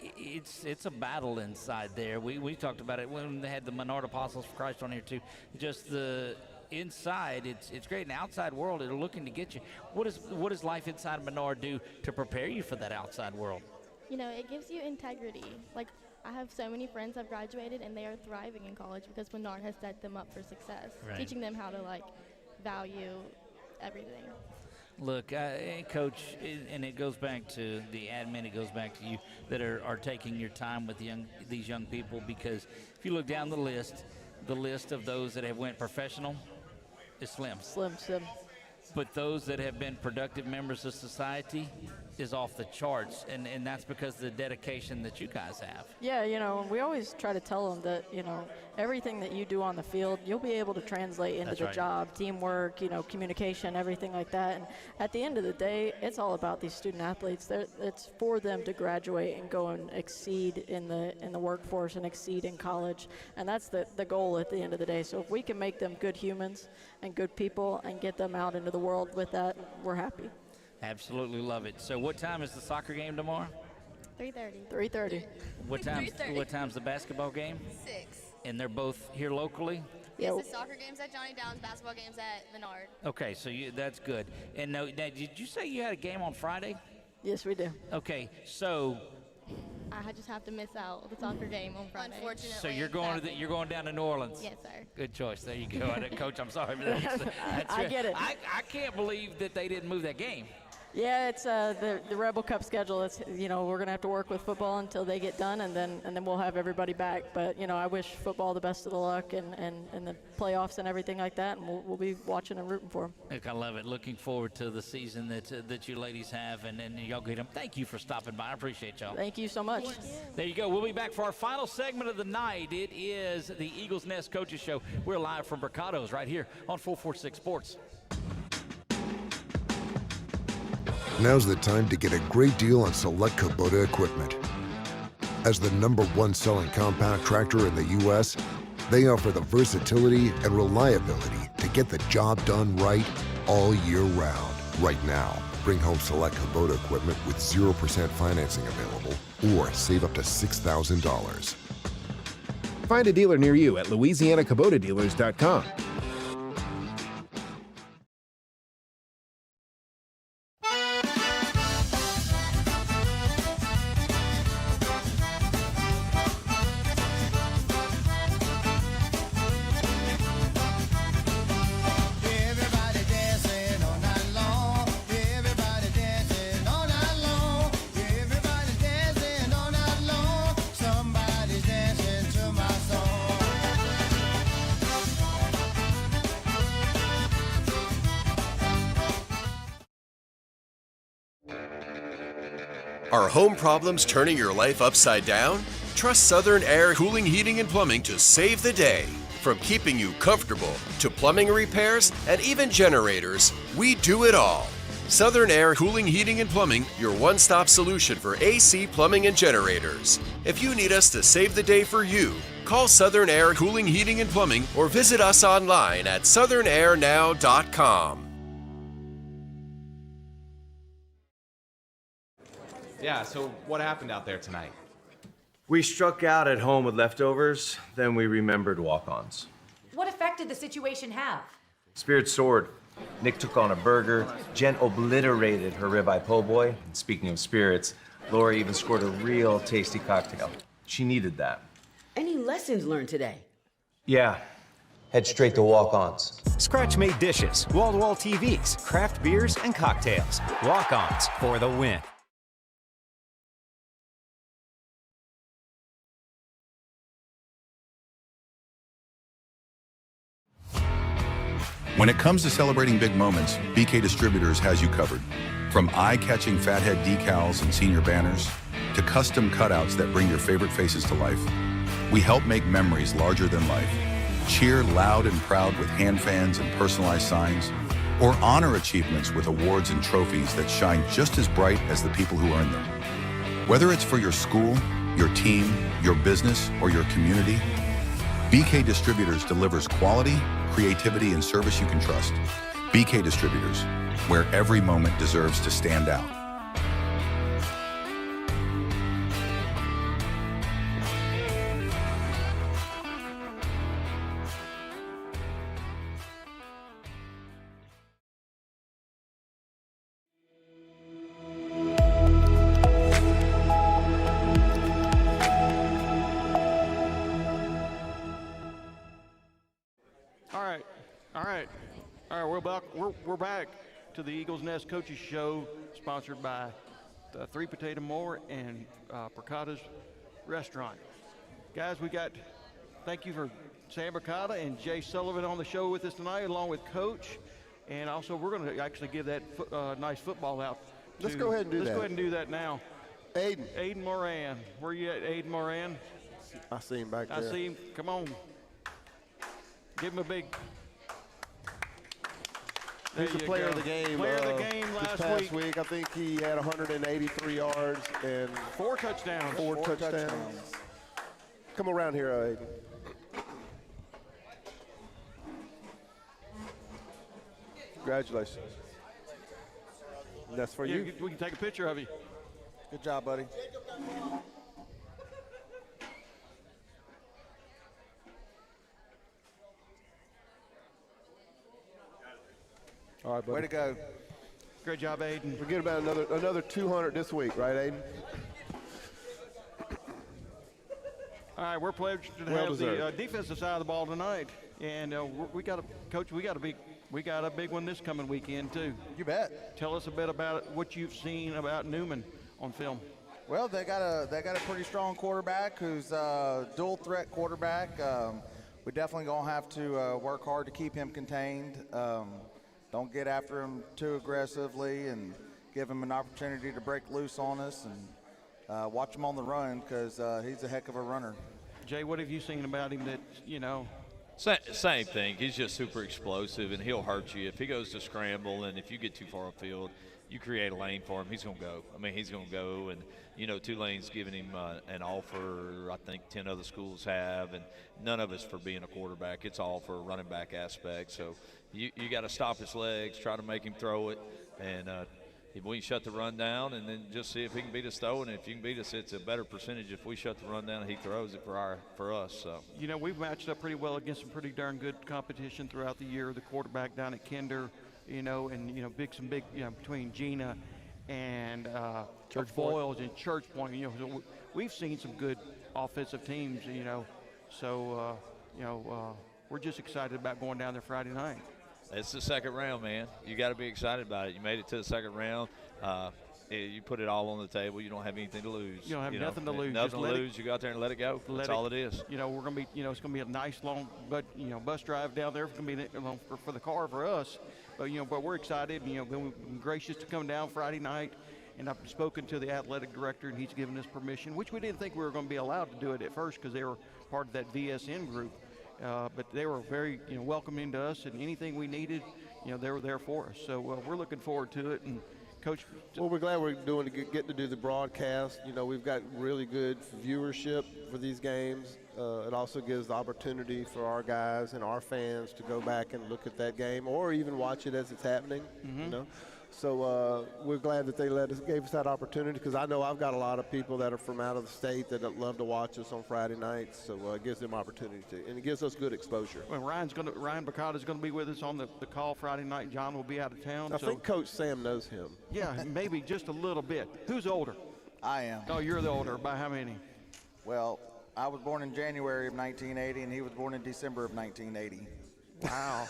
it's a battle inside there. We talked about it when they had the Menard Apostles for Christ on here too. Just the inside, it's great. In the outside world, they're looking to get you. What does life inside of Menard do to prepare you for that outside world? You know, it gives you integrity. Like, I have so many friends that have graduated and they are thriving in college because Menard has set them up for success, teaching them how to value everything. Look, Coach, and it goes back to the admin, it goes back to you that are taking your time with these young people, because if you look down the list of those that have went professional is slim. Slim. But those that have been productive members of society is off the charts, and that's because of the dedication that you guys have. Yeah, we always try to tell them that, everything that you do on the field, you'll be able to translate into the job, teamwork, communication, everything like that. And at the end of the day, it's all about these student athletes. It's for them to graduate and go and exceed in the workforce and exceed in college. And that's the goal at the end of the day. So if we can make them good humans and good people and get them out into the world with that, we're happy. Absolutely love it. So what time is the soccer game tomorrow? 3:30. 3:30. What time's the basketball game? 6. And they're both here locally? Yes, the soccer game's at Johnny Downs, basketball game's at Menard. Okay, so that's good. And now, did you say you had a game on Friday? Yes, we do. Okay, so I just have to miss out the soccer game on Friday. Unfortunately. So you're going down to New Orleans? Yes, sir. Good choice. There you go. Coach, I'm sorry. I get it. I can't believe that they didn't move that game. Yeah, it's the Rebel Cup schedule. It's we're gonna have to work with football until they get done, and then we'll have everybody back. But I wish football the best of the luck and the playoffs and everything like that, and we'll be watching and rooting for them. Look, I love it. Looking forward to the season that you ladies have, and y'all get them. Thank you for stopping by. I appreciate y'all. Thank you so much. There you go. We'll be back for our final segment of the night. It is the Eagles Nest Coaches Show. We're live from Brocato's right here on 446 Sports. Now's the time to get a great deal on select Kubota equipment. As the #1 selling compact tractor in the U.S., they offer the versatility and reliability to get the job done right all year round. Right now, bring home select Kubota equipment with 0% financing available, or save up to $6,000. Find a dealer near you at LouisianaKubotaDealers.com. Are home problems turning your life upside down? Trust Southern Air Cooling, Heating, and Plumbing to save the day. From keeping you comfortable to plumbing repairs and even generators, we do it all. Southern Air Cooling, Heating, and Plumbing, your one-stop solution for AC, plumbing, and generators. If you need us to save the day for you, call Southern Air Cooling, Heating, and Plumbing or visit us online at southernairnow.com. Yeah, so what happened out there tonight? We struck out at home with leftovers, then we remembered walk-ons. What effect did the situation have? Spirit soared. Nick took on a burger. Jen obliterated her ribeye po' boy. And speaking of spirits, Lori even scored a real tasty cocktail. She needed that. Any lessons learned today? Yeah. Head straight to walk-ons. Scratch-made dishes, wall-to-wall TVs, craft beers, and cocktails. Walk-ons for the win. When it comes to celebrating big moments, BK Distributors has you covered. From eye-catching fathead decals and senior banners to custom cutouts that bring your favorite faces to life, we help make memories larger than life. Cheer loud and proud with hand fans and personalized signs, or honor achievements with awards and trophies that shine just as bright as the people who earn them. Whether it's for your school, your team, your business, or your community, BK Distributors delivers quality, creativity, and service you can trust. BK Distributors, where every moment deserves to stand out. All right, we're back to the Eagles Nest Coaches Show, sponsored by the Three Potato More and Brocato's Restaurant. Guys, thank you for Sam Brocato and Jay Sullivan on the show with us tonight, along with Coach. And also, we're going to actually give that nice football out. Let's go ahead and do that. Let's go ahead and do that now. Aiden Moran. Where you at, Aiden Moran? I see him back there. I see him. Come on. Give him a big... He's the player of the game. Player of the game this past week. I think he had 183 yards and 4 touchdowns. Four touchdowns. Come around here, Aiden. Congratulations. That's for you. We can take a picture of you. Good job, buddy. All right, buddy. Way to go. Great job, Aiden. We get about another 200 this week, right, Aiden? All right, we're pleased to have the defensive side of the ball tonight, and we got a big one this coming weekend too. You bet. Tell us a bit about what you've seen about Newman on film. Well, they got a pretty strong quarterback who's a dual threat quarterback. We definitely gonna have to work hard to keep him contained. Don't get after him too aggressively and give him an opportunity to break loose on us, and watch him on the run because he's a heck of a runner. Jay, what have you seen about him that, you know? Same thing. He's just super explosive, and he'll hurt you. If he goes to scramble and if you get too far upfield, you create a lane for him, he's going to go. I mean, he's going to go. And, you know, Tulane's giving him an offer I think 10 other schools have, and none of it's for being a quarterback. It's all for a running back aspect. So you got to stop his legs, try to make him throw it, and we shut the run down and then just see if he can beat us throwing. And if you can beat us, it's a better percentage if we shut the run down and he throws it for us. So, you know, we've matched up pretty well against some pretty darn good competition throughout the year. The quarterback down at Kinder, you know, and, you know, some big, you know, between Gina and Boyles and Church Point, you know, so we've seen some good offensive teams, you know. So, we're just excited about going down there Friday night. It's the second round, man. You got to be excited about it. You made it to the second round. You put it all on the table. You don't have anything to lose. You don't have nothing to lose. Nothing to lose. You go out there and let it go. That's all it is. You know, we're gonna be. You know, it's gonna be a nice long, bus drive down there. It's gonna be for the car for us. But but we're excited. You know, been gracious to come down Friday night, and I've spoken to the athletic director, and he's given us permission, which we didn't think we were going to be allowed to do it at first because they were part of that VSN group. But they were very, welcoming to us, and anything we needed, they were there for us. So we're looking forward to it. And Coach, well, we're glad we're get to do the broadcast. We've got really good viewership for these games. It also gives the opportunity for our guys and our fans to go back and look at that game, or even watch it as it's happening. Mm-hmm. So we're glad that they gave us that opportunity, because I know I've got a lot of people that are from out of the state that love to watch us on Friday nights. So it gives them opportunity to, and it gives us good exposure. Well, Ryan Brocato is going to be with us on the call Friday night. John will be out of town. I think Coach Sam knows him. Yeah, maybe just a little bit. Who's older? I am. Oh, you're the older. By how many? Well, I was born in January of 1980, and he was born in December of 1980. Wow.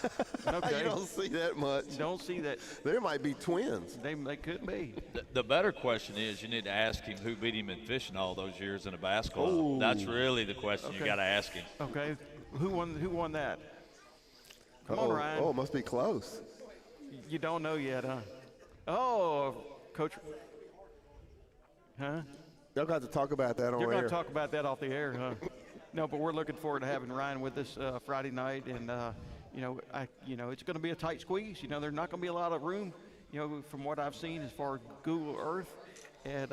Okay. You don't see that much. You don't see that. There might be twins. They could be. The better question is you need to ask him who beat him in fishing all those years in a basketball. Ooh. That's really the question you Okay. got to ask him. Okay. Who won that? Come on, Ryan. Oh, it must be close. You don't know yet, huh? Oh, Coach. Huh? Y'all got to talk about that on You're air. going to talk about that off the air, huh? No, but we're looking forward to having Ryan with us Friday night, and it's going to be a tight squeeze. You know, there's not going to be a lot of room. You know, from what I've seen as far as Google Earth at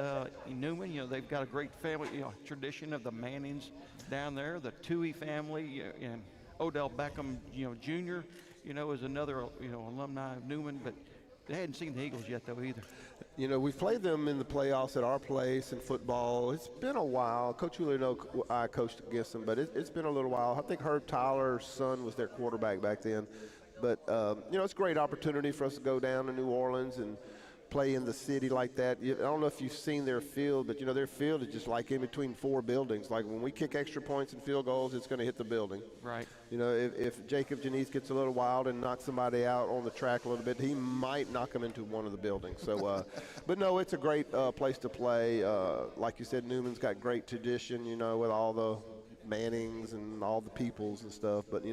Newman, you know, they've got a great family tradition of the Mannings down there, the Toohey family, and Odell Beckham, Jr. Is another alumni of Newman, but they hadn't seen the Eagles yet though either. You know, we've played them in the playoffs at our place in football. It's been a while. Coach Julio, I coached against them, but it's been a little while. I think Herb Tyler's son was their quarterback back then. But, it's a great opportunity for us to go down to New Orleans and play in the city like that. I don't know if you've seen their field, but, their field is just like in between four buildings. Like when we kick extra points and field goals, it's going to hit the building. Right. If Jacob Janice gets a little wild and knocks somebody out on the track a little bit, he might knock them into one of the buildings. So, but no, it's a great place to play. Like you said, Newman's got great tradition, with all the Mannings and all the Peoples and stuff. But,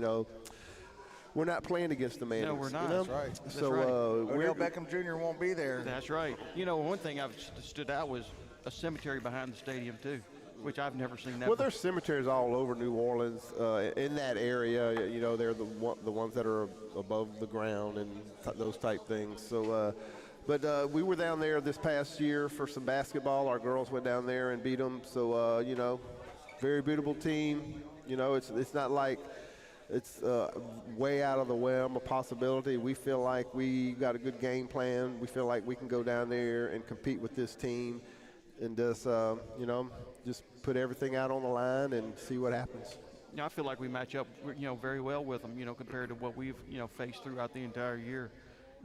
we're not playing against the Mannings. No, we're not. That's right. So Odell Beckham Jr. won't be there. That's right. One thing I've stood out was a cemetery behind the stadium too, which I've never seen that. Well, there's cemeteries all over New Orleans in that area. They're the ones that are above the ground and those type things. So, but we were down there this past year for some basketball. Our girls went down there and beat them. So, very beatable team. It's not like it's way out of the realm of possibility. We feel like we got a good game plan. We feel like we can go down there and compete with this team and just, just put everything out on the line and see what happens. I feel like we match up, very well with them, compared to what we've, faced throughout the entire year,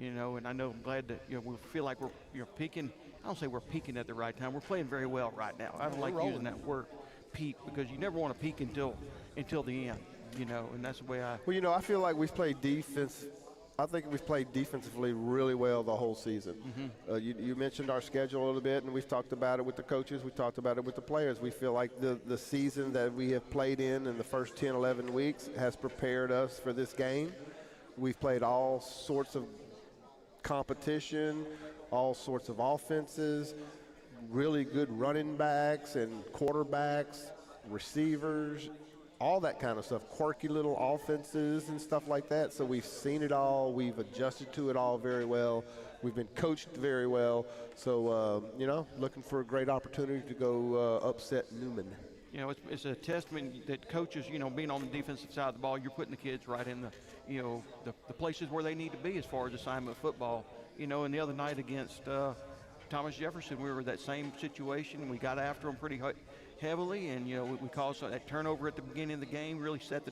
and I know I'm glad that, we feel like we're peaking. I don't say we're peaking at the right time. We're playing very well right now. I don't like using that word peak because you never want to peak until the end. And that's the way I. Well, I feel like we've played defense. I think we've played defensively really well the whole season. Mm-hmm. You mentioned our schedule a little bit, and we've talked about it with the coaches. We talked about it with the players. We feel like the season that we have played in the first 10, 11 weeks has prepared us for this game. We've played all sorts of competition, all sorts of offenses, really good running backs and quarterbacks, receivers, all that kind of stuff, quirky little offenses and stuff like that. So we've seen it all. We've adjusted to it all very well. We've been coached very well. So, looking for a great opportunity to go upset Newman. It's a testament that coaches, being on the defensive side of the ball, you're putting the kids right in the places where they need to be as far as assignment football. And the other night against Thomas Jefferson, we were in that same situation. We got after them pretty heavily, and we caused that turnover at the beginning of the game. Really set the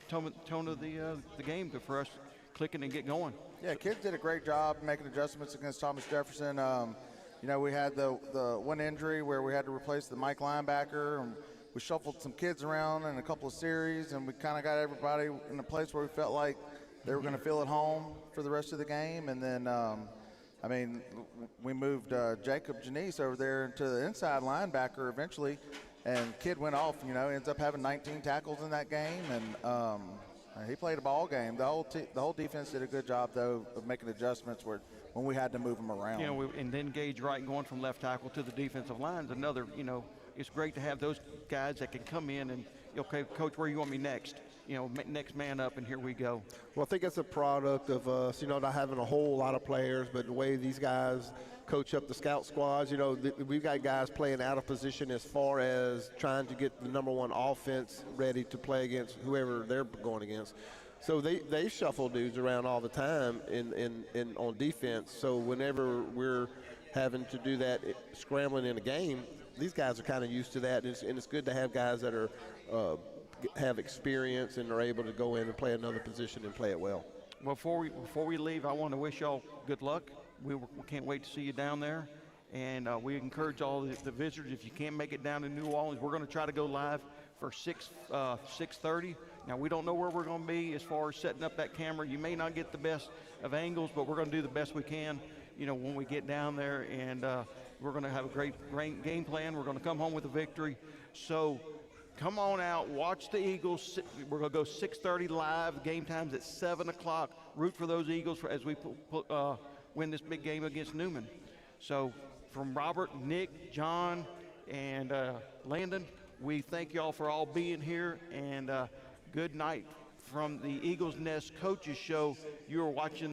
tone of the game for us clicking and get going. Yeah, kids did a great job making adjustments against Thomas Jefferson. We had the one injury where we had to replace the Mike linebacker, and we shuffled some kids around in a couple of series, and we kind of got everybody in a place where we felt like they were going to feel at home for the rest of the game. And then we moved Jacob Janice over there into the inside linebacker eventually, and kid went off, ends up having 19 tackles in that game, and he played a ball game. The whole defense did a good job, though, of making adjustments when we had to move them around. And then Gage Wright going from left tackle to the defensive line is another, it's great to have those guys that can come in and, okay, Coach, where you want me next? Next man up, and here we go. Well, I think it's a product of us, not having a whole lot of players, but the way these guys coach up the scout squads. We've got guys playing out of position as far as trying to get the number one offense ready to play against whoever they're going against. So they shuffle dudes around all the time in on defense. So whenever we're having to do that scrambling in a game, these guys are kind of used to that, and it's good to have guys that are have experience and are able to go in and play another position and play it well. Well, before we leave, I want to wish y'all good luck. We can't wait to see you down there. And we encourage all the visitors, if you can't make it down to New Orleans, we're going to try to go live for 6:30. Now, we don't know where we're going to be as far as setting up that camera. You may not get the best of angles, but we're going to do the best we can, when we get down there. And we're going to have a great game plan. We're going to come home with a victory. So come on out, watch the Eagles. We're going to go 6:30 live. Game time's at 7 o'clock. Root for those Eagles as we win this big game against Newman. So from Robert, Nick, John, and Landon, we thank y'all for all being here, and good night from the Eagles Nest Coaches Show. You are watching